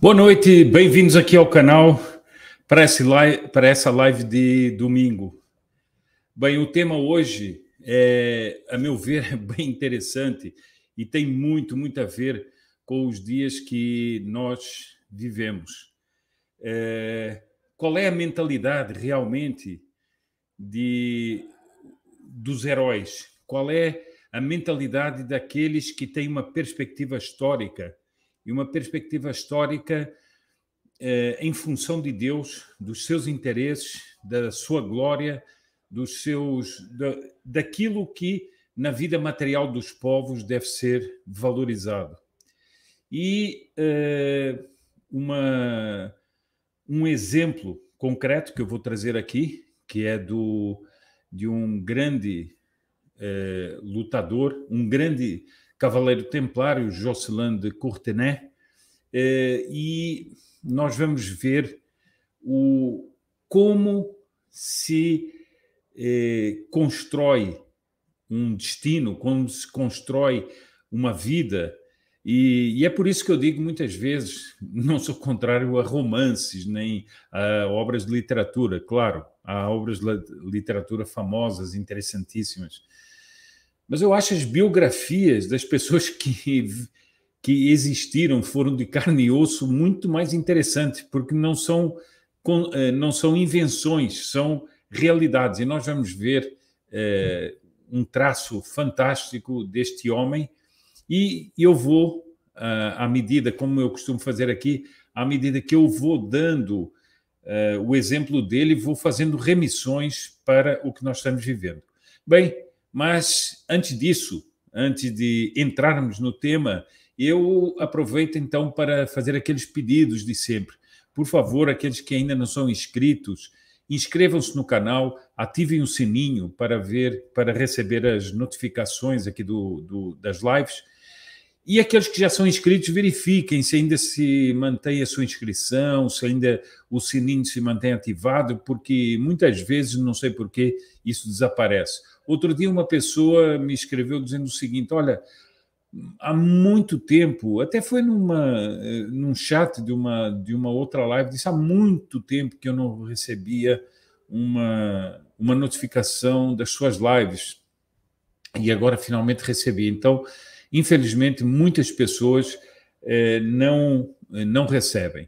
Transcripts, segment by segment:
Boa noite, bem-vindos aqui ao canal para essa live de domingo. Bem, o tema hoje é, a meu ver, bem interessante e tem muito a ver com os dias que nós vivemos. Qual é a mentalidade realmente dos heróis? Qual é a mentalidade daqueles que têm uma perspectiva histórica? E uma perspectiva histórica em função de Deus, dos seus interesses, da sua glória, daquilo que na vida material dos povos deve ser valorizado. E um exemplo concreto que eu vou trazer aqui, que é de um grande lutador, um grande cavaleiro templário, Jocelyn de Courtenay, e nós vamos ver como se constrói um destino, como se constrói uma vida, e é por isso que eu digo muitas vezes, não sou contrário a romances, nem a obras de literatura, claro, há obras de literatura famosas, interessantíssimas, mas eu acho as biografias das pessoas que existiram, foram de carne e osso, muito mais interessantes, porque não são invenções, são realidades. E nós vamos ver um traço fantástico deste homem, e eu vou, à medida, como eu costumo fazer aqui, à medida que eu vou dando o exemplo dele, vou fazendo remissões para o que nós estamos vivendo. Bem, mas antes disso, antes de entrarmos no tema, eu aproveito então para fazer aqueles pedidos de sempre. Por favor, aqueles que ainda não são inscritos, inscrevam-se no canal, ativem o sininho para receber as notificações aqui das lives. E aqueles que já são inscritos, verifiquem se ainda se mantém a sua inscrição, se ainda o sininho se mantém ativado, porque muitas vezes, não sei porquê, isso desaparece. Outro dia uma pessoa me escreveu dizendo o seguinte: olha, há muito tempo, até foi num chat de uma outra live, disse há muito tempo que eu não recebia uma notificação das suas lives, e agora finalmente recebi. Então, infelizmente, muitas pessoas não recebem.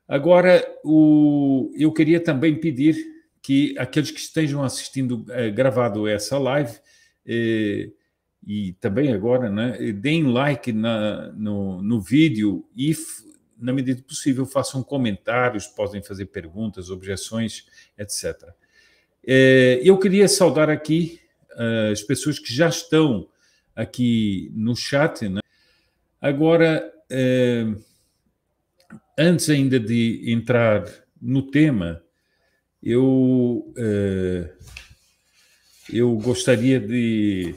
Agora, eu queria também pedir que aqueles que estejam assistindo gravado essa live, e também agora, né, deem like no vídeo e, na medida do possível, façam comentários, podem fazer perguntas, objeções, etc. Eu queria saudar aqui as pessoas que já estão aqui no chat, né? Agora, antes ainda de entrar no tema, eu gostaria de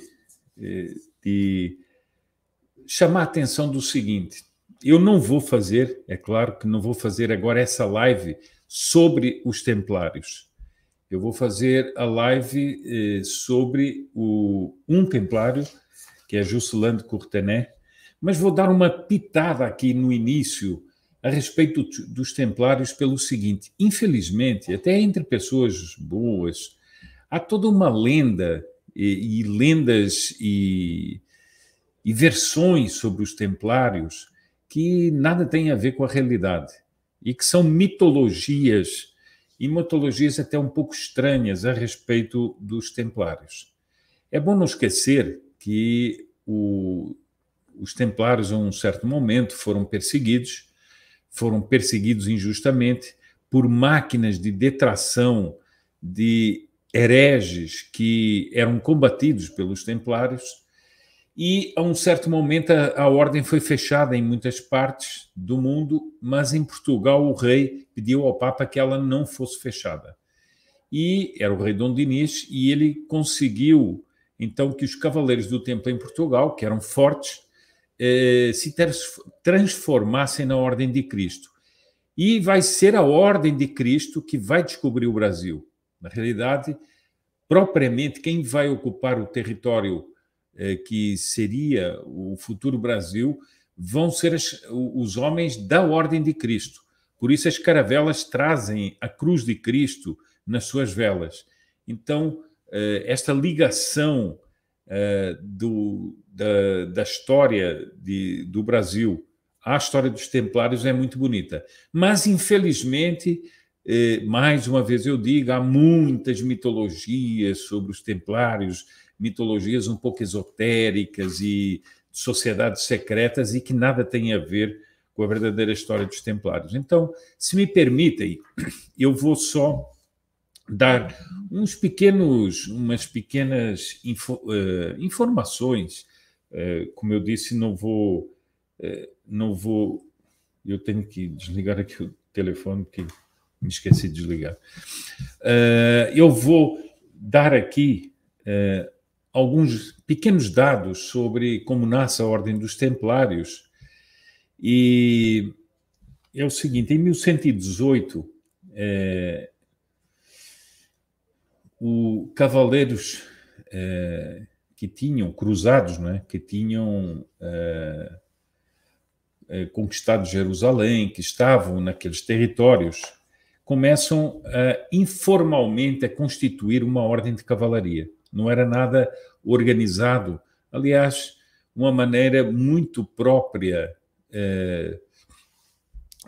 chamar a atenção do seguinte: eu não vou fazer, é claro que não vou fazer agora essa live sobre os templários. Eu vou fazer a live sobre um templário, que é Jocelyn de Courtenay, mas vou dar uma pitada aqui no início a respeito dos templários pelo seguinte: infelizmente, até entre pessoas boas, há toda uma lenda e lendas e versões sobre os templários que nada têm a ver com a realidade e que são mitologias, e mitologias até um pouco estranhas a respeito dos templários. É bom não esquecer que os templários, a um certo momento, foram perseguidos injustamente por máquinas de detração de hereges que eram combatidos pelos templários, e a um certo momento a ordem foi fechada em muitas partes do mundo, mas em Portugal o rei pediu ao Papa que ela não fosse fechada. E era o rei Dom Dinis, e ele conseguiu então que os cavaleiros do Templo em Portugal, que eram fortes, se transformassem na Ordem de Cristo. E vai ser a Ordem de Cristo que vai descobrir o Brasil. Na realidade, propriamente, quem vai ocupar o território que seria o futuro Brasil vão ser os homens da Ordem de Cristo. Por isso as caravelas trazem a cruz de Cristo nas suas velas. Então, esta ligação da história do Brasil à história dos Templários é muito bonita. Mas, infelizmente, mais uma vez eu digo, há muitas mitologias sobre os Templários, mitologias um pouco esotéricas e sociedades secretas e que nada têm a ver com a verdadeira história dos Templários. Então, se me permitem, eu vou só dar umas pequenas informações. Como eu disse, não vou. Eu tenho que desligar aqui o telefone, porque me esqueci de desligar. Eu vou dar aqui alguns pequenos dados sobre como nasce a Ordem dos Templários. E é o seguinte: em 1118, os cavaleiros que tinham, cruzados, não é? Que tinham conquistado Jerusalém, que estavam naqueles territórios, começam informalmente a constituir uma ordem de cavalaria. Não era nada organizado. Aliás, uma maneira muito própria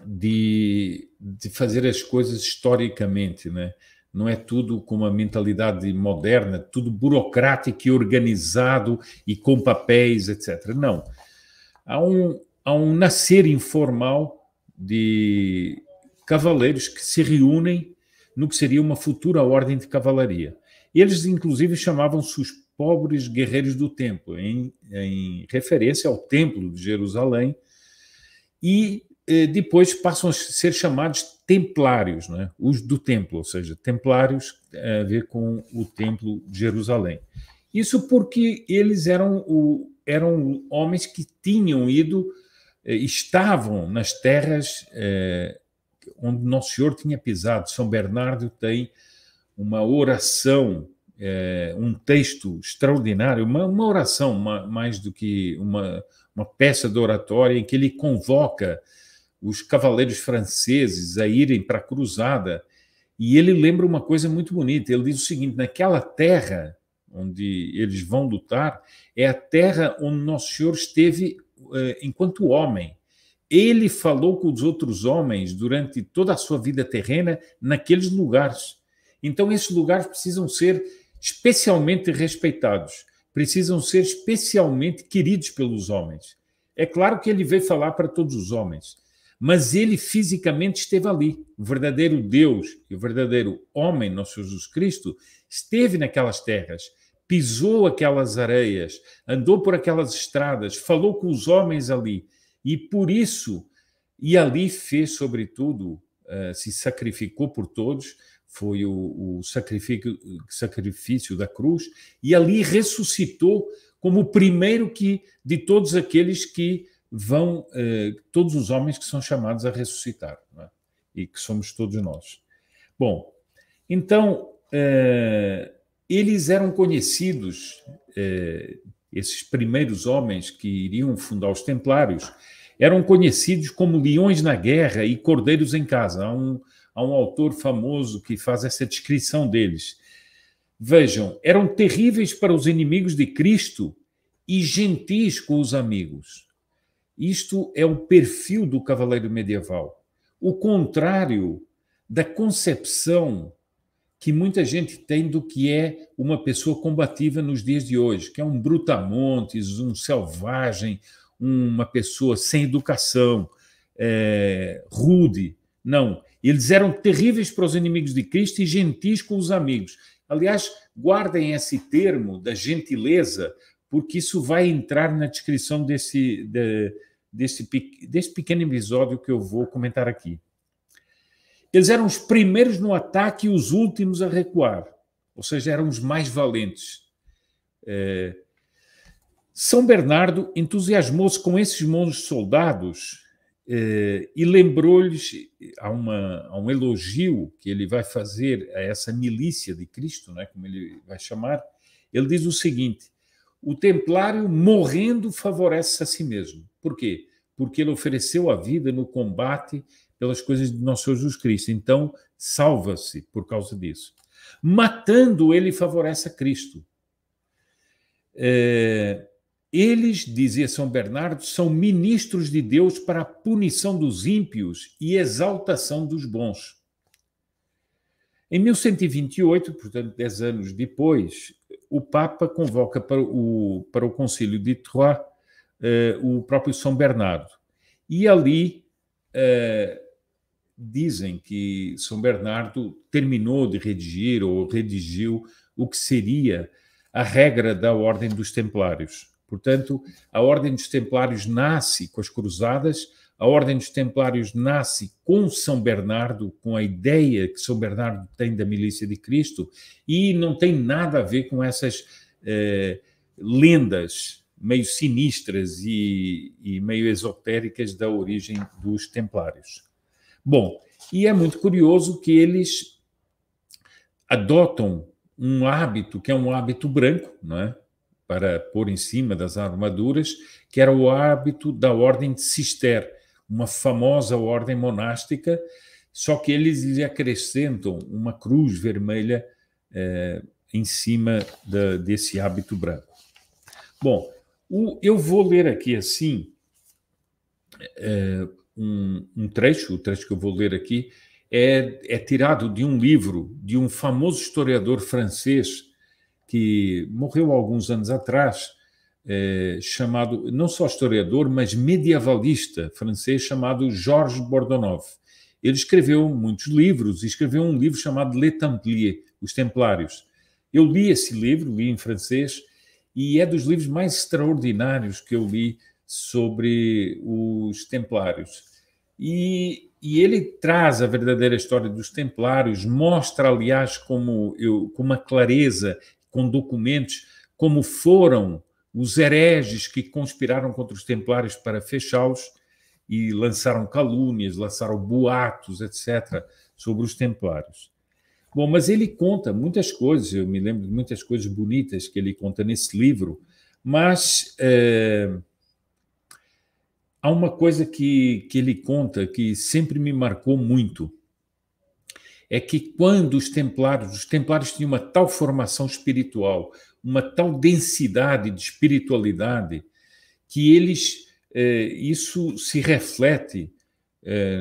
de fazer as coisas historicamente, né? Não é tudo com uma mentalidade moderna, tudo burocrático e organizado e com papéis, etc. Não. Há um nascer informal de cavaleiros que se reúnem no que seria uma futura ordem de cavalaria. Eles, inclusive, chamavam-se os pobres guerreiros do templo, em referência ao templo de Jerusalém, e depois passam a ser chamados templários, né? Os do templo, ou seja, templários a ver com o templo de Jerusalém. Isso porque eles eram homens que tinham ido, estavam nas terras onde Nosso Senhor tinha pisado. São Bernardo tem uma oração, um texto extraordinário, uma oração mais do que uma peça de oratória em que ele convoca os cavaleiros franceses a irem para a cruzada, e ele lembra uma coisa muito bonita. Ele diz o seguinte: naquela terra onde eles vão lutar, é a terra onde Nosso Senhor esteve enquanto homem. Ele falou com os outros homens durante toda a sua vida terrena naqueles lugares. Então, esses lugares precisam ser especialmente respeitados, precisam ser especialmente queridos pelos homens. É claro que ele veio falar para todos os homens, mas ele fisicamente esteve ali. O verdadeiro Deus e o verdadeiro homem, nosso Senhor Jesus Cristo, esteve naquelas terras, pisou aquelas areias, andou por aquelas estradas, falou com os homens ali, e por isso, e ali fez, sobretudo, se sacrificou por todos, foi o sacrifício da cruz, e ali ressuscitou como o primeiro de todos aqueles que vão, todos os homens que são chamados a ressuscitar, não é? E que somos todos nós. Bom, então, eles eram conhecidos, esses primeiros homens que iriam fundar os Templários, eram conhecidos como leões na guerra e cordeiros em casa. Há um autor famoso que faz essa descrição deles. Vejam, eram terríveis para os inimigos de Cristo e gentis com os amigos. Isto é o perfil do cavaleiro medieval. O contrário da concepção que muita gente tem do que é uma pessoa combativa nos dias de hoje, que é um brutamontes, um selvagem, uma pessoa sem educação, rude. Não, eles eram terríveis para os inimigos de Cristo e gentis com os amigos. Aliás, guardem esse termo da gentileza, porque isso vai entrar na descrição desse pequeno episódio que eu vou comentar aqui. Eles eram os primeiros no ataque e os últimos a recuar, ou seja, eram os mais valentes. São Bernardo entusiasmou-se com esses bons soldados e lembrou-lhes, há um elogio que ele vai fazer a essa milícia de Cristo, né, como ele vai chamar. Ele diz o seguinte: o templário morrendo favorece a si mesmo. Por quê? porque ele ofereceu a vida no combate pelas coisas de nosso Senhor Jesus Cristo. Então, salva-se por causa disso. Matando, ele favorece a Cristo. Eles, dizia São Bernardo, são ministros de Deus para a punição dos ímpios e exaltação dos bons. Em 1128, portanto, 10 anos depois, o Papa convoca para o Concílio de Troyes o próprio São Bernardo. E ali dizem que São Bernardo terminou de redigir ou redigiu o que seria a regra da Ordem dos Templários. Portanto, a Ordem dos Templários nasce com as Cruzadas, a Ordem dos Templários nasce com São Bernardo, com a ideia que São Bernardo tem da milícia de Cristo, e não tem nada a ver com essas lendas meio sinistras e meio esotéricas da origem dos Templários. Bom, e é muito curioso que eles adotam um hábito, que é um hábito branco, não é? Para pôr em cima das armaduras, que era o hábito da Ordem de Cister, uma famosa ordem monástica, só que eles lhe acrescentam uma cruz vermelha em cima desse hábito branco. Bom, eu vou ler aqui assim um trecho, o trecho que eu vou ler aqui é tirado de um livro de um famoso historiador francês que morreu há alguns anos atrás, chamado, não só historiador, mas medievalista francês, chamado Georges Bordenave. Ele escreveu muitos livros, escreveu um livro chamado Les Templiers, Os Templários. Eu li esse livro, li em francês, e é dos livros mais extraordinários que eu li sobre os Templários. E ele traz a verdadeira história dos Templários, mostra, aliás, com uma clareza, com documentos, como foram os hereges que conspiraram contra os Templários para fechá-los e lançaram calúnias, lançaram boatos, etc., sobre os Templários. Bom, mas ele conta muitas coisas, eu me lembro de muitas coisas bonitas que ele conta nesse livro, mas há uma coisa que ele conta que sempre me marcou muito, é que quando os Templários tinham uma tal formação espiritual, uma tal densidade de espiritualidade, que isso se reflete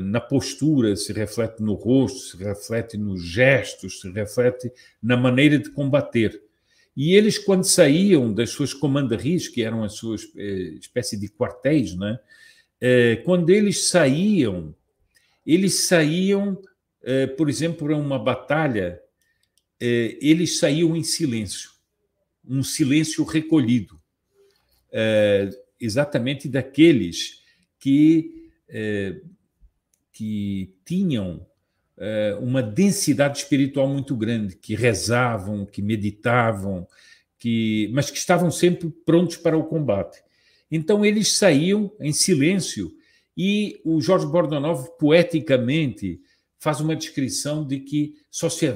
na postura, se reflete no rosto, se reflete nos gestos, se reflete na maneira de combater. E eles, quando saíam das suas comandarias, que eram as suas espécie de quartéis, né? Quando eles saíam, por exemplo, para uma batalha, eles saíam em silêncio, um silêncio recolhido, exatamente daqueles que tinham uma densidade espiritual muito grande, que rezavam, que meditavam, mas que estavam sempre prontos para o combate. Então, eles saíam em silêncio e o Georges Bordenave, poeticamente, faz uma descrição de que só se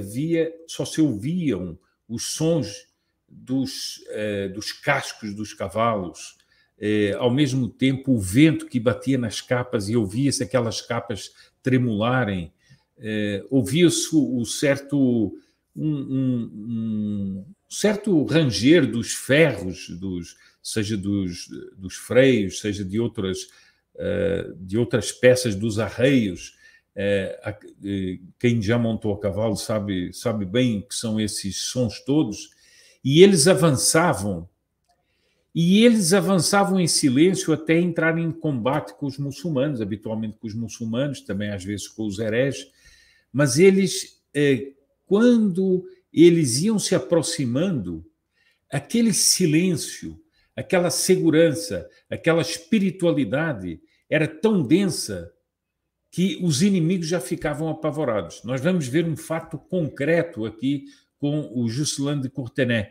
ouviam os sons dos cascos dos cavalos, ao mesmo tempo o vento que batia nas capas e ouvia-se aquelas capas tremularem, ouvia-se um certo ranger dos ferros, seja dos freios, seja de outras peças dos arreios. Quem já montou a cavalo sabe bem o que são esses sons todos. E eles avançavam em silêncio até entrar em combate com os muçulmanos, habitualmente com os muçulmanos, também às vezes com os hereges, mas eles, quando eles iam se aproximando, aquele silêncio, aquela segurança, aquela espiritualidade era tão densa que os inimigos já ficavam apavorados. Nós vamos ver um fato concreto aqui com o Joscelin de Courtenay.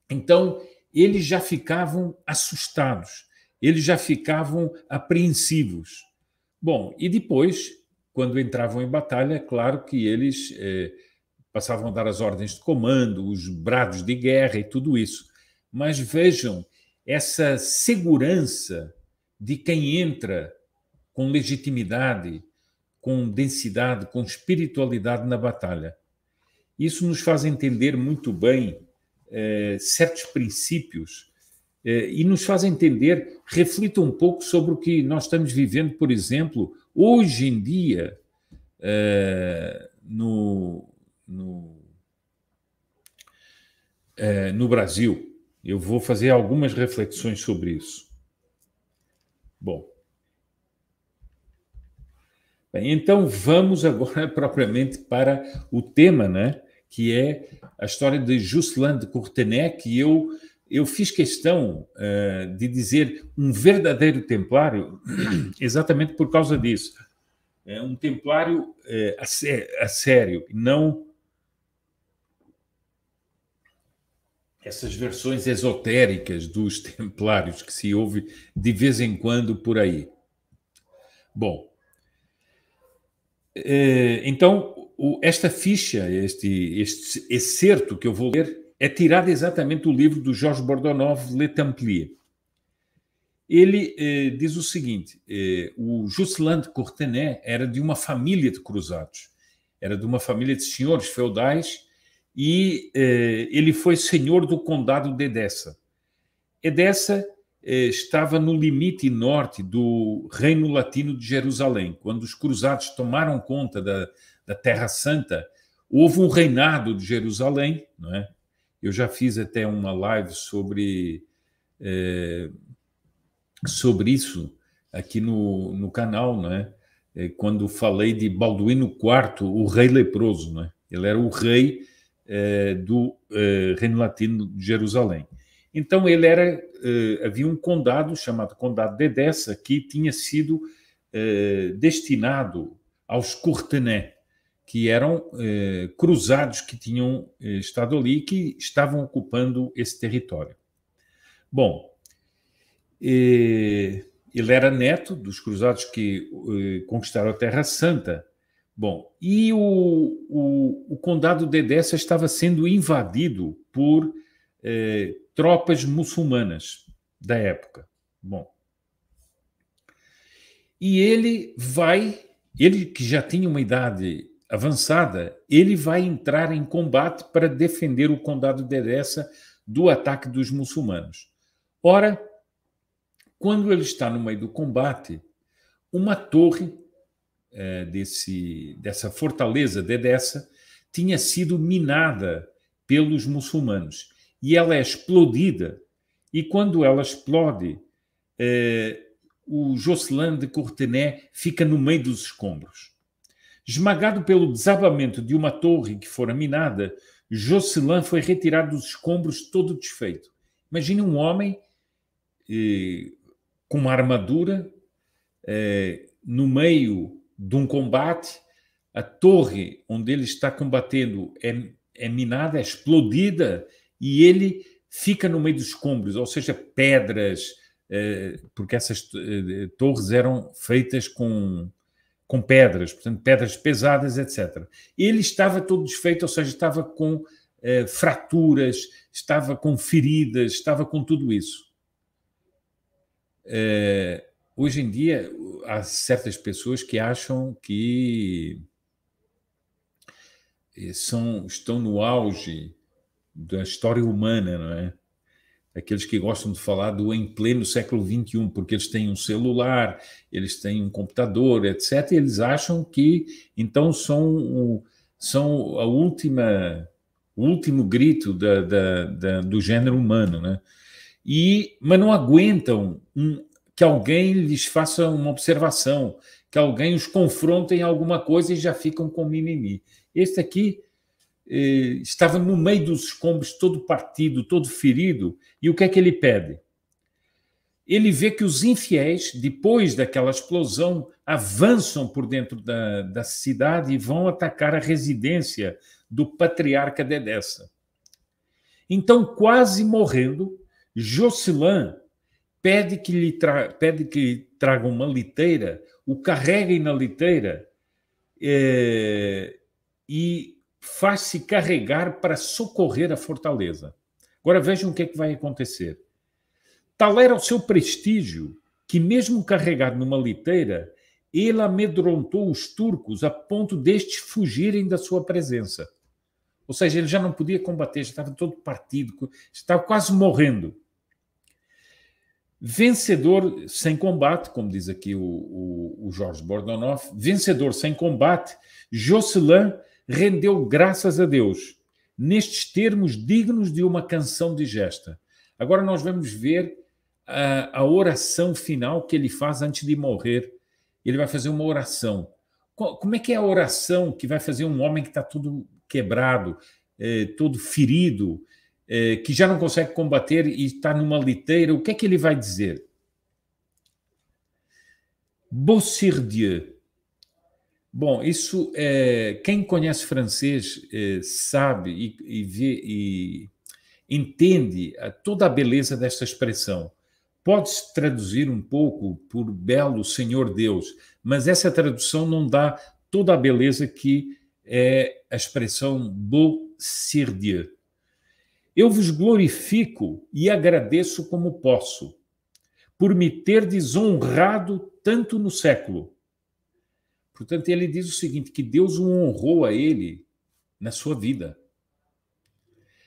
Então, eles já ficavam assustados, eles já ficavam apreensivos. Bom, e depois, quando entravam em batalha, é claro que eles passavam a dar as ordens de comando, os brados de guerra e tudo isso. Mas vejam, essa segurança de quem entra com legitimidade, com densidade, com espiritualidade na batalha. Isso nos faz entender muito bem certos princípios e nos faz entender, reflita um pouco sobre o que nós estamos vivendo, por exemplo, hoje em dia, no Brasil. Eu vou fazer algumas reflexões sobre isso. Bom. Bem, então vamos agora propriamente para o tema, né? Que é a história de Jocelyn de Courtenay, que eu fiz questão de dizer um verdadeiro templário, exatamente por causa disso. É um templário a sério, não essas versões esotéricas dos templários que se ouve de vez em quando por aí. Bom, então esta ficha, este excerto que eu vou ler, é tirado exatamente do livro do Georges Bordenave, Le Templier. Ele diz o seguinte, o Jocelyn de Courtenay era de uma família de cruzados, era de uma família de senhores feudais e ele foi senhor do condado de Edessa. Edessa estava no limite norte do Reino Latino de Jerusalém. Quando os cruzados tomaram conta da Terra Santa, houve um reinado de Jerusalém, não é? Eu já fiz até uma live sobre isso aqui no canal, não é? Quando falei de Balduíno IV, o rei leproso, não é? Ele era o rei do Reino Latino de Jerusalém. Então ele havia um condado chamado Condado de Edessa que tinha sido destinado aos Courtenay, que eram cruzados que tinham estado ali e que estavam ocupando esse território. Bom, ele era neto dos cruzados que conquistaram a Terra Santa. Bom, e o condado de Edessa estava sendo invadido por tropas muçulmanas da época. Bom, e ele que já tinha uma idade avançada, ele vai entrar em combate para defender o condado de Edessa do ataque dos muçulmanos. Ora, quando ele está no meio do combate, uma torre dessa fortaleza de Edessa tinha sido minada pelos muçulmanos e ela é explodida, e quando ela explode, o Jocelyn de Courtenay fica no meio dos escombros. Esmagado pelo desabamento de uma torre que fora minada, Jocelyn foi retirado dos escombros todo desfeito. Imagine um homem com uma armadura no meio de um combate, a torre onde ele está combatendo é minada, é explodida, e ele fica no meio dos escombros, ou seja, pedras, porque essas torres eram feitas com pedras, portanto, pedras pesadas, etc. Ele estava todo desfeito, ou seja, estava com fraturas, estava com feridas, estava com tudo isso. Hoje em dia, há certas pessoas que acham que estão no auge da história humana, não é? Aqueles que gostam de falar do em pleno século XXI, porque eles têm um celular, eles têm um computador, etc. E eles acham que, então, são o último grito do gênero humano, né? Mas não aguentam que alguém lhes faça uma observação, que alguém os confronte em alguma coisa e já ficam com mimimi. Este aqui estava no meio dos escombros, todo partido, todo ferido, e o que é que ele pede? Ele vê que os infiéis, depois daquela explosão, avançam por dentro da cidade e vão atacar a residência do patriarca de Edessa. Então, quase morrendo, Jocelyn pede que tragam uma liteira, o carreguem na liteira e faz-se carregar para socorrer a fortaleza. Agora vejam o que é que vai acontecer. Tal era o seu prestígio que, mesmo carregado numa liteira, ele amedrontou os turcos a ponto destes fugirem da sua presença. Ou seja, ele já não podia combater, já estava todo partido, estava quase morrendo. Vencedor sem combate, como diz aqui o Jorge Bordonoff, vencedor sem combate, Jocelyn rendeu graças a Deus, nestes termos dignos de uma canção de gesta. Agora nós vamos ver a oração final que ele faz antes de morrer. Ele vai fazer uma oração. Como é que é a oração que vai fazer um homem que está todo quebrado, todo ferido, que já não consegue combater e está numa liteira? O que é que ele vai dizer? Beausire Dieu. Bom, isso quem conhece francês sabe e vê e entende toda a beleza desta expressão. Pode-se traduzir um pouco por belo Senhor Deus, mas essa tradução não dá toda a beleza que é a expressão Beausire Dieu. Eu vos glorifico e agradeço como posso, por me terdes honrado tanto no século. Portanto, ele diz o seguinte, que Deus o honrou a ele na sua vida.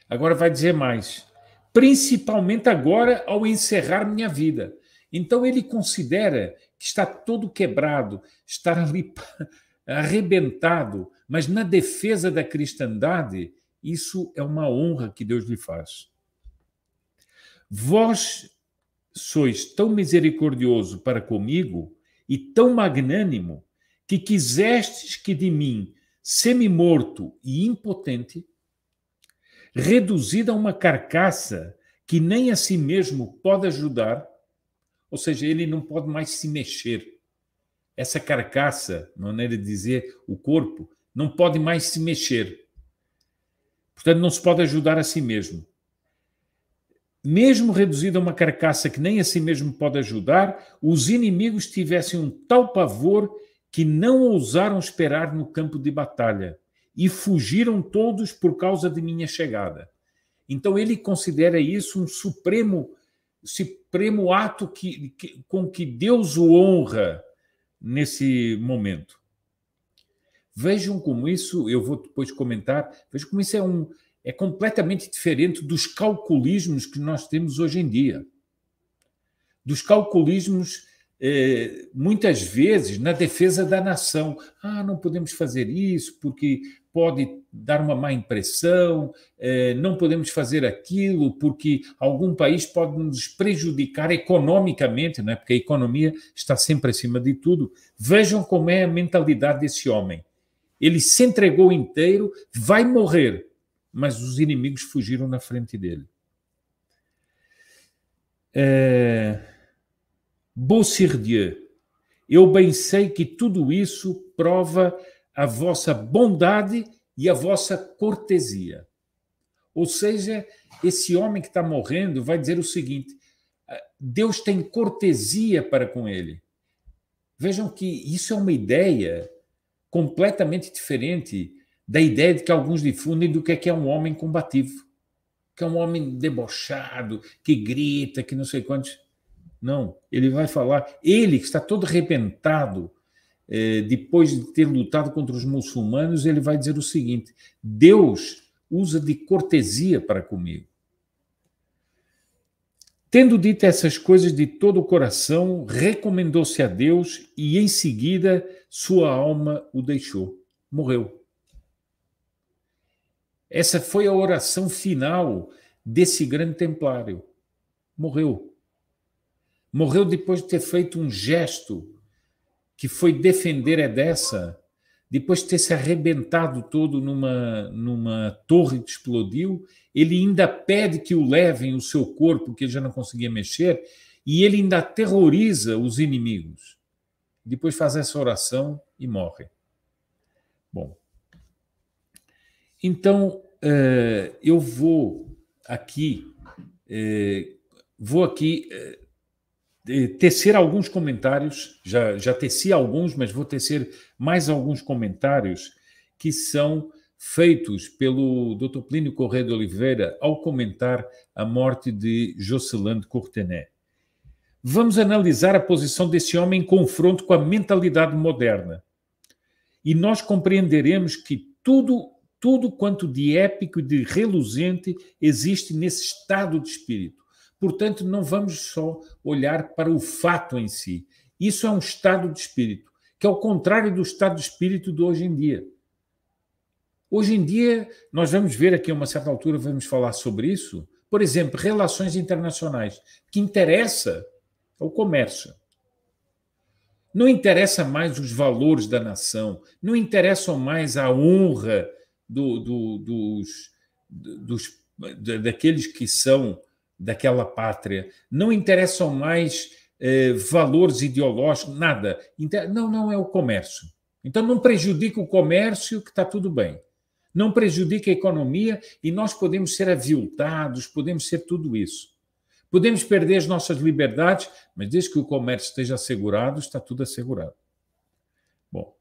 Agora vai dizer mais, principalmente agora ao encerrar minha vida. Então ele considera que está todo quebrado, está ali arrebentado, mas na defesa da cristandade, isso é uma honra que Deus lhe faz. Vós sois tão misericordioso para comigo e tão magnânimo que quisestes que de mim, semi-morto e impotente, reduzido a uma carcaça que nem a si mesmo pode ajudar, ou seja, ele não pode mais se mexer. Essa carcaça, maneira de dizer, o corpo, não pode mais se mexer. Portanto, não se pode ajudar a si mesmo. Mesmo reduzido a uma carcaça que nem a si mesmo pode ajudar, os inimigos tivessem um tal pavor que não ousaram esperar no campo de batalha e fugiram todos por causa de minha chegada. Então ele considera isso um supremo ato com que Deus o honra nesse momento. Vejam como isso, eu vou depois comentar, vejam como isso é completamente diferente dos calculismos que nós temos hoje em dia. Dos calculismos, muitas vezes, na defesa da nação. Não podemos fazer isso porque pode dar uma má impressão, não podemos fazer aquilo porque algum país pode nos prejudicar economicamente, não é? Porque a economia está sempre acima de tudo. Vejam como é a mentalidade desse homem. Ele se entregou inteiro, vai morrer, mas os inimigos fugiram na frente dele. Beausire Dieu, eu bem sei que tudo isso prova a vossa bondade e a vossa cortesia. Ou seja, esse homem que está morrendo vai dizer o seguinte, Deus tem cortesia para com ele. Vejam que isso é uma ideia completamente diferente da ideia de que alguns difundem do que é um homem combativo, que é um homem debochado, que grita, que não sei quantos. Não, ele vai falar, ele que está todo arrebentado, depois de ter lutado contra os muçulmanos, ele vai dizer o seguinte, Deus usa de cortesia para comigo. Tendo dito essas coisas de todo o coração, recomendou-se a Deus e, em seguida, sua alma o deixou. Morreu. Essa foi a oração final desse grande templário. Morreu. Morreu depois de ter feito um gesto que foi defender Edessa, depois de ter se arrebentado todo numa torre que explodiu, ele ainda pede que o levem o seu corpo, que ele já não conseguia mexer, e ele ainda aterroriza os inimigos. Depois faz essa oração e morre. Bom, então eu vou aqui tecer alguns comentários, já teci alguns, mas vou tecer mais alguns comentários que são feitos pelo Dr. Plínio Corrêa de Oliveira ao comentar a morte de Jocelyn de Courtenay. Vamos analisar a posição desse homem em confronto com a mentalidade moderna. E nós compreenderemos que tudo quanto de épico e de reluzente existe nesse estado de espírito. Portanto, não vamos só olhar para o fato em si. Isso é um estado de espírito, que é o contrário do estado de espírito de hoje em dia. Hoje em dia, nós vamos ver aqui a uma certa altura, vamos falar sobre isso. Por exemplo, relações internacionais. O que interessa é o comércio. Não interessa mais os valores da nação, não interessam mais a honra daqueles que são daquela pátria, não interessam mais valores ideológicos, nada. Não é o comércio. Então não prejudica o comércio, que está tudo bem. Não prejudica a economia e nós podemos ser aviltados, podemos ser tudo isso. Podemos perder as nossas liberdades, mas desde que o comércio esteja assegurado, está tudo assegurado. Bom,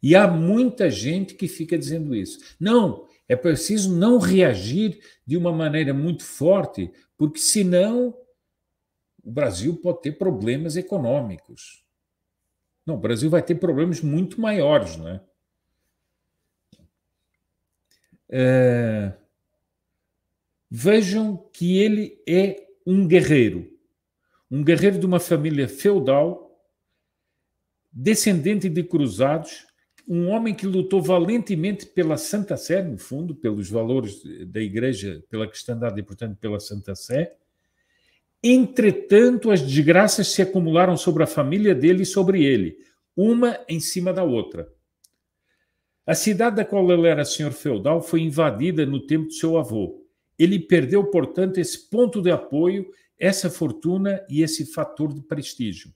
e há muita gente que fica dizendo isso. Não, é preciso não reagir de uma maneira muito forte, porque senão o Brasil pode ter problemas econômicos. Não, o Brasil vai ter problemas muito maiores, não é? Vejam que ele é um guerreiro de uma família feudal, descendente de cruzados, um homem que lutou valentemente pela Santa Sé, no fundo, pelos valores da Igreja, pela cristandade e, portanto, pela Santa Sé. Entretanto, as desgraças se acumularam sobre a família dele e sobre ele, uma em cima da outra. A cidade da qual ele era senhor feudal foi invadida no tempo de seu avô. Ele perdeu, portanto, esse ponto de apoio, essa fortuna e esse fator de prestígio.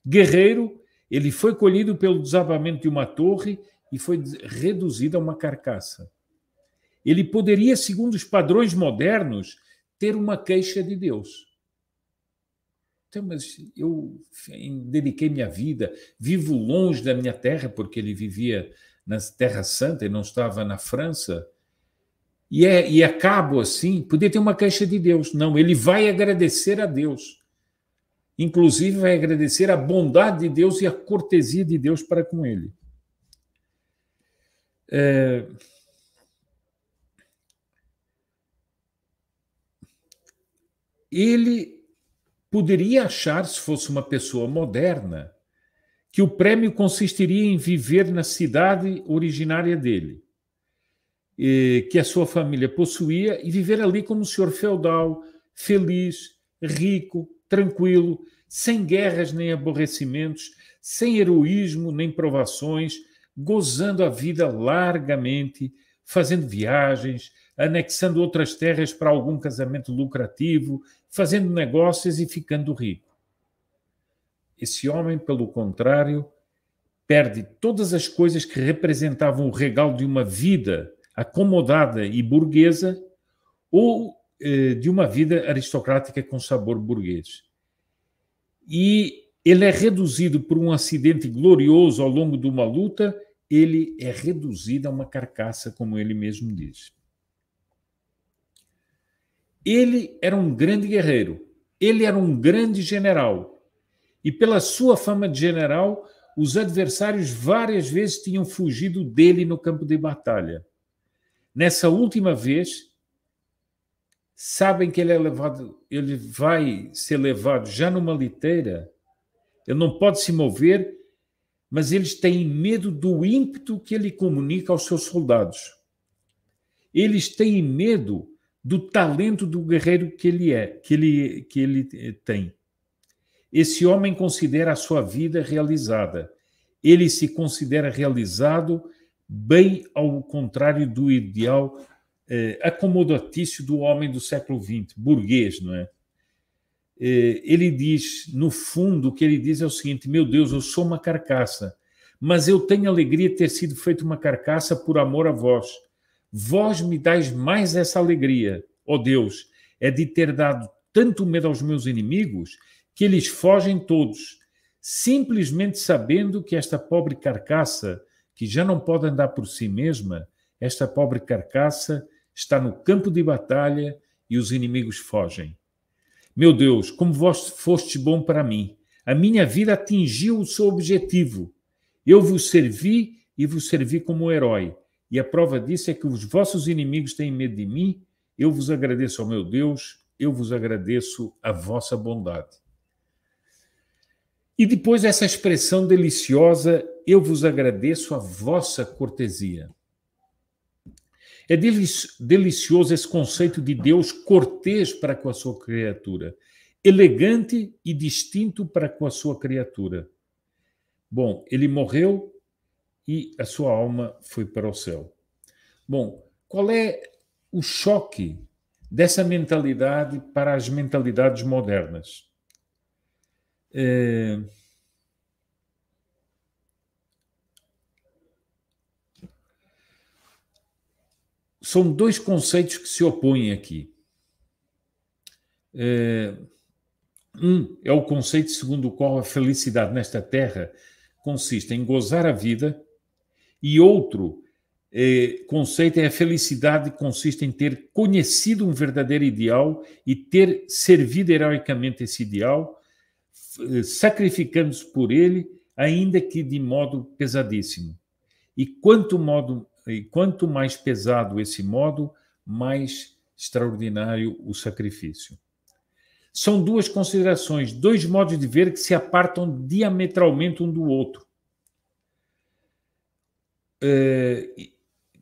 Guerreiro, ele foi colhido pelo desabamento de uma torre e foi reduzido a uma carcaça. Ele poderia, segundo os padrões modernos, ter uma queixa de Deus. Então, mas eu dediquei minha vida, vivo longe da minha terra, porque ele vivia na Terra Santa e não estava na França, e acabo assim, podia ter uma queixa de Deus. Não, ele vai agradecer a Deus. Inclusive, vai agradecer a bondade de Deus e a cortesia de Deus para com ele. Ele poderia achar, se fosse uma pessoa moderna, que o prêmio consistiria em viver na cidade originária dele, que a sua família possuía, e viver ali como um senhor feudal, feliz, rico, tranquilo, sem guerras nem aborrecimentos, sem heroísmo nem provações, gozando a vida largamente, fazendo viagens, anexando outras terras para algum casamento lucrativo, fazendo negócios e ficando rico. Esse homem, pelo contrário, perde todas as coisas que representavam o regalo de uma vida acomodada e burguesa ou de uma vida aristocrática com sabor burguês. E ele é reduzido por um acidente glorioso ao longo de uma luta, ele é reduzido a uma carcaça, como ele mesmo diz. Ele era um grande guerreiro, ele era um grande general. E pela sua fama de general, os adversários várias vezes tinham fugido dele no campo de batalha. Nessa última vez, sabem que ele vai ser levado já numa liteira, ele não pode se mover, mas eles têm medo do ímpeto que ele comunica aos seus soldados. Eles têm medo do talento do guerreiro que ele tem. Esse homem considera a sua vida realizada. Ele se considera realizado, bem ao contrário do ideal acomodatício do homem do século XX, burguês, não é? Ele diz, no fundo, o que ele diz é o seguinte: meu Deus, eu sou uma carcaça, mas eu tenho alegria de ter sido feito uma carcaça por amor a vós. Vós me dais mais essa alegria, ó Deus, é de ter dado tanto medo aos meus inimigos que eles fogem todos, simplesmente sabendo que esta pobre carcaça, que já não pode andar por si mesma, esta pobre carcaça está no campo de batalha e os inimigos fogem. Meu Deus, como vós foste bom para mim. A minha vida atingiu o seu objetivo. Eu vos servi e vos servi como um herói. E a prova disso é que os vossos inimigos têm medo de mim. Eu vos agradeço, ó meu Deus, eu vos agradeço a vossa bondade. E depois essa expressão deliciosa, eu vos agradeço a vossa cortesia. É delicioso esse conceito de Deus cortês para com a sua criatura, elegante e distinto para com a sua criatura. Bom, ele morreu e a sua alma foi para o céu. Bom, qual é o choque dessa mentalidade para as mentalidades modernas? São dois conceitos que se opõem aqui. Um é o conceito segundo o qual a felicidade nesta terra consiste em gozar a vida, e outro conceito é a felicidade que consiste em ter conhecido um verdadeiro ideal e ter servido heroicamente esse ideal, sacrificando-se por ele, ainda que de modo pesadíssimo. E quanto mais pesado esse modo, mais extraordinário o sacrifício. São duas considerações, dois modos de ver que se apartam diametralmente um do outro.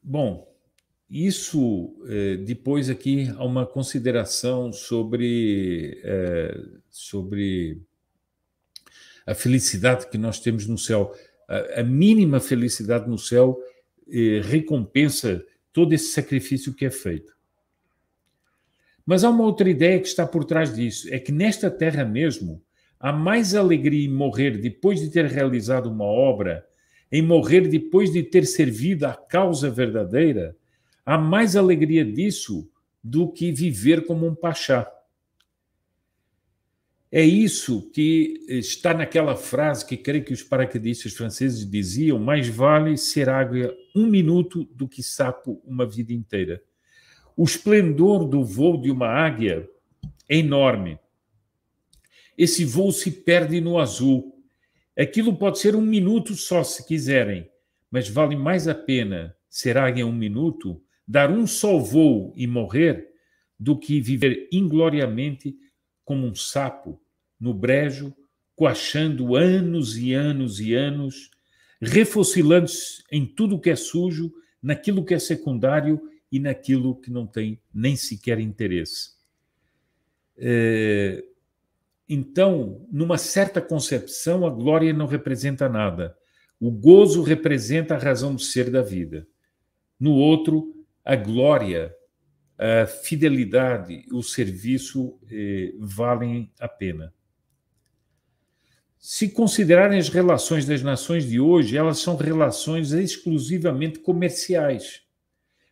Bom, isso depois aqui há uma consideração sobre a felicidade que nós temos no céu. A mínima felicidade no céu recompensa todo esse sacrifício que é feito. Mas há uma outra ideia que está por trás disso, é que nesta terra mesmo há mais alegria em morrer depois de ter realizado uma obra, em morrer depois de ter servido à causa verdadeira, há mais alegria disso do que viver como um pachá. É isso que está naquela frase que creio que os paraquedistas franceses diziam: mais vale ser águia 1 minuto do que sapo uma vida inteira. O esplendor do voo de uma águia é enorme. Esse voo se perde no azul. Aquilo pode ser 1 minuto só, se quiserem, mas vale mais a pena ser águia 1 minuto, dar um só voo e morrer, do que viver ingloriamente como um sapo no brejo, coachando anos e anos e anos, refocilando-se em tudo o que é sujo, naquilo que é secundário e naquilo que não tem nem sequer interesse. Então, numa certa concepção, a glória não representa nada. O gozo representa a razão de ser da vida. No outro, a glória, a fidelidade, o serviço valem a pena. Se considerarem as relações das nações de hoje, elas são relações exclusivamente comerciais.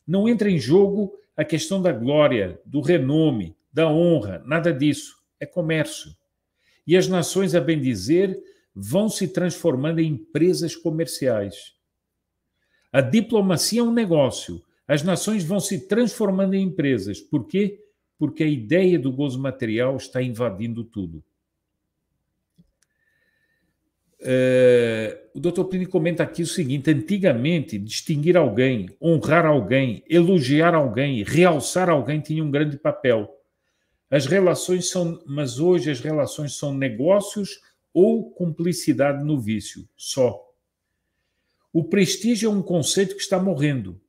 Não entra em jogo a questão da glória, do renome, da honra, nada disso. É comércio. E as nações, a bem dizer, vão se transformando em empresas comerciais. A diplomacia é um negócio. As nações vão se transformando em empresas. Por quê? Porque a ideia do gozo material está invadindo tudo. O Dr. Plínio comenta aqui o seguinte: antigamente, distinguir alguém, honrar alguém, elogiar alguém, realçar alguém tinha um grande papel. Mas hoje as relações são negócios ou cumplicidade no vício, só. O prestígio é um conceito que está morrendo.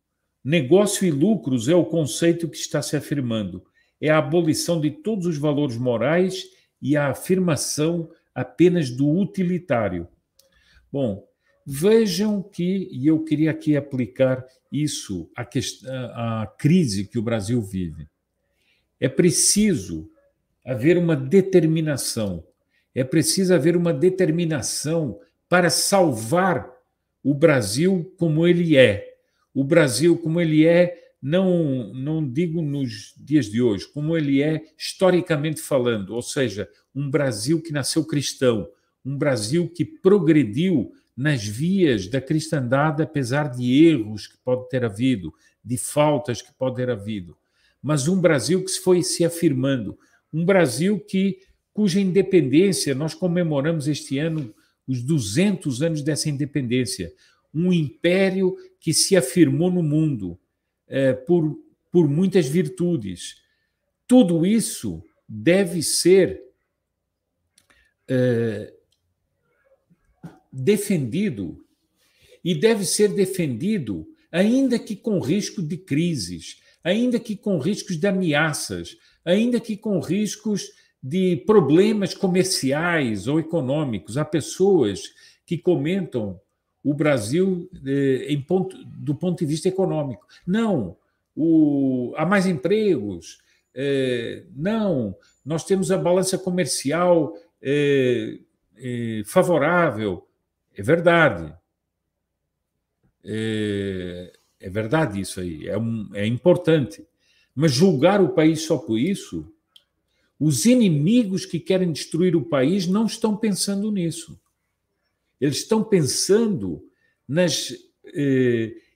Negócio e lucros é o conceito que está se afirmando. É a abolição de todos os valores morais e a afirmação apenas do utilitário. Bom, vejam que, e eu queria aqui aplicar isso à crise que o Brasil vive. É preciso haver uma determinação. É preciso haver uma determinação para salvar o Brasil como ele é. O Brasil como ele é, não digo nos dias de hoje, como ele é historicamente falando, ou seja, um Brasil que nasceu cristão, um Brasil que progrediu nas vias da cristandade, apesar de erros que pode ter havido, de faltas que pode ter havido, mas um Brasil que foi se afirmando, Um Brasil cuja independência, nós comemoramos este ano os 200 anos dessa independência. Um império que se afirmou no mundo por muitas virtudes. Tudo isso deve ser defendido, e deve ser defendido ainda que com risco de crises, ainda que com riscos de ameaças, ainda que com riscos de problemas comerciais ou econômicos. Há pessoas que comentam o Brasil do ponto de vista econômico. Não, há mais empregos. Não, nós temos a balança comercial favorável. É verdade. É verdade isso aí, é importante. Mas julgar o país só por isso, os inimigos que querem destruir o país não estão pensando nisso. Eles estão pensando nas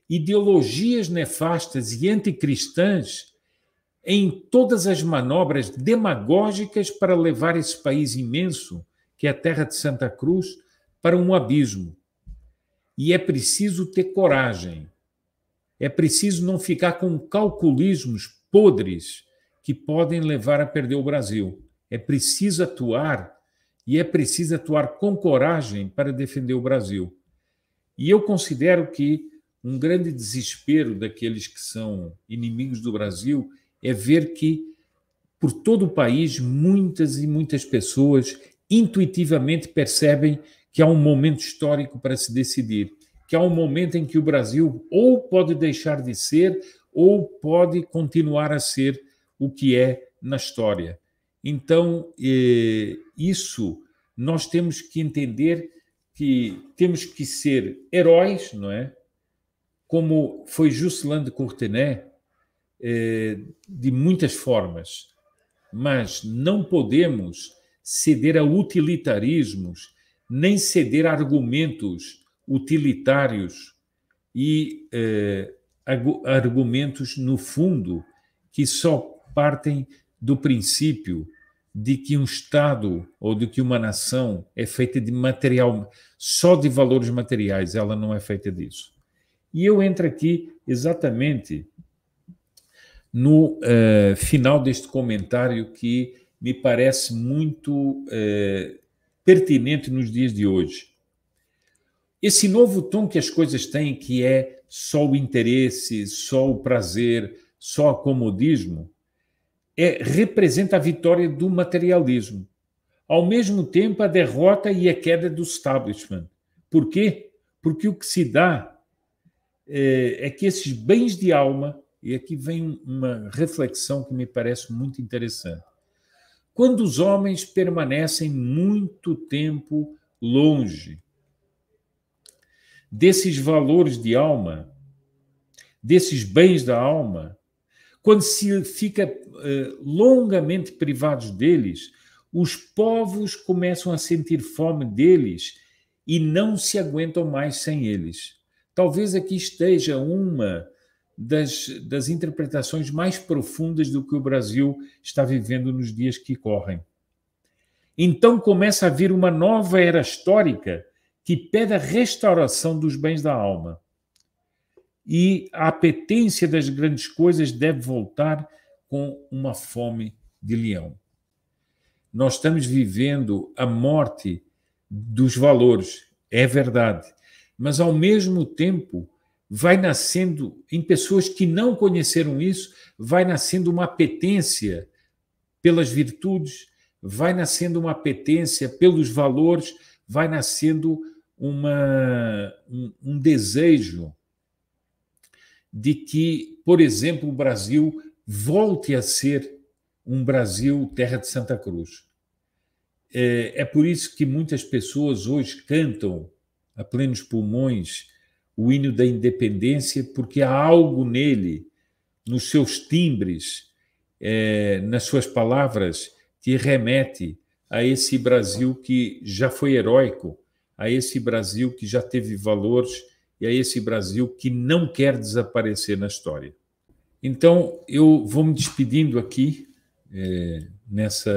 ideologias nefastas e anticristãs em todas as manobras demagógicas para levar esse país imenso, que é a terra de Santa Cruz, para um abismo. E é preciso ter coragem. É preciso não ficar com calculismos podres que podem levar a perder o Brasil. É preciso atuar, e é preciso atuar com coragem para defender o Brasil. E eu considero que um grande desespero daqueles que são inimigos do Brasil é ver que, por todo o país, muitas e muitas pessoas intuitivamente percebem que há um momento histórico para se decidir, que há um momento em que o Brasil ou pode deixar de ser ou pode continuar a ser o que é na história. Então, isso nós temos que entender que temos que ser heróis, não é? Como foi Juscelin de Courtenay, de muitas formas, mas não podemos ceder a utilitarismos, nem ceder a argumentos utilitários e argumentos, no fundo, que só partem do princípio de que um Estado ou de que uma nação é feita de material, só de valores materiais, ela não é feita disso. E eu entro aqui exatamente no final deste comentário que me parece muito pertinente nos dias de hoje. Esse novo tom que as coisas têm, que é só o interesse, só o prazer, só o comodismo, representa a vitória do materialismo. Ao mesmo tempo, a derrota e a queda do establishment. Por quê? Porque o que se dá é que esses bens de alma, e aqui vem uma reflexão que me parece muito interessante, quando os homens permanecem muito tempo longe desses valores de alma, desses bens da alma, quando se fica longamente privados deles, os povos começam a sentir fome deles e não se aguentam mais sem eles. Talvez aqui esteja uma das interpretações mais profundas do que o Brasil está vivendo nos dias que correm. Então começa a vir uma nova era histórica que pede a restauração dos bens da alma. E a apetência das grandes coisas deve voltar com uma fome de leão. Nós estamos vivendo a morte dos valores, é verdade, mas ao mesmo tempo vai nascendo, em pessoas que não conheceram isso, vai nascendo uma apetência pelas virtudes, vai nascendo uma apetência pelos valores, vai nascendo um desejo de que, por exemplo, o Brasil volte a ser um Brasil terra de Santa Cruz. É por isso que muitas pessoas hoje cantam a plenos pulmões o hino da independência, porque há algo nele, nos seus timbres, nas suas palavras, que remete a esse Brasil que já foi heróico, a esse Brasil que já teve valores e a esse Brasil que não quer desaparecer na história. Então, eu vou me despedindo aqui nesse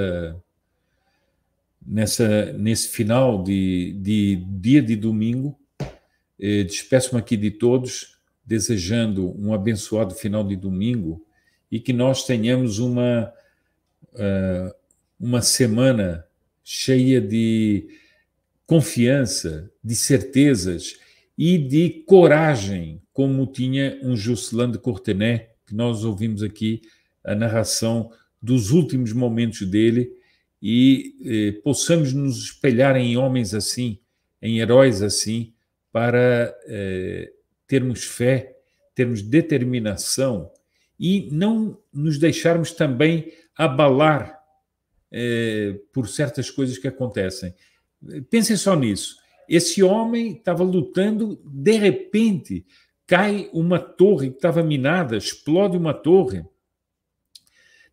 final de dia de domingo. Despeço-me aqui de todos, desejando um abençoado final de domingo e que nós tenhamos uma semana cheia de confiança, de certezas e de coragem, como tinha um Jocelyn de Courtenay, que nós ouvimos aqui a narração dos últimos momentos dele, e possamos nos espelhar em homens assim, em heróis assim, para termos fé, termos determinação e não nos deixarmos também abalar por certas coisas que acontecem. Pensem só nisso. Esse homem estava lutando, de repente cai uma torre que estava minada, explode uma torre.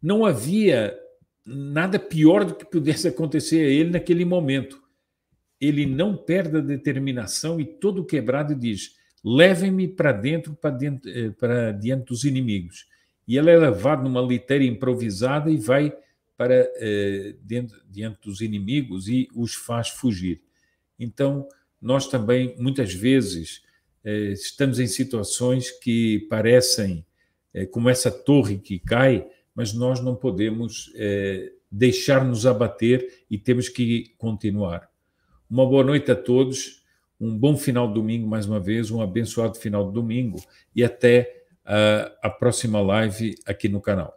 Não havia nada pior do que pudesse acontecer a ele naquele momento. Ele não perde a determinação e todo quebrado diz: levem-me para dentro, para diante dos inimigos. E ele é levado numa liteira improvisada e vai para diante dos inimigos e os faz fugir. Então, nós também, muitas vezes, estamos em situações que parecem como essa torre que cai, mas nós não podemos deixar-nos abater e temos que continuar. Uma boa noite a todos, um bom final de domingo mais uma vez, um abençoado final de domingo e até a próxima live aqui no canal.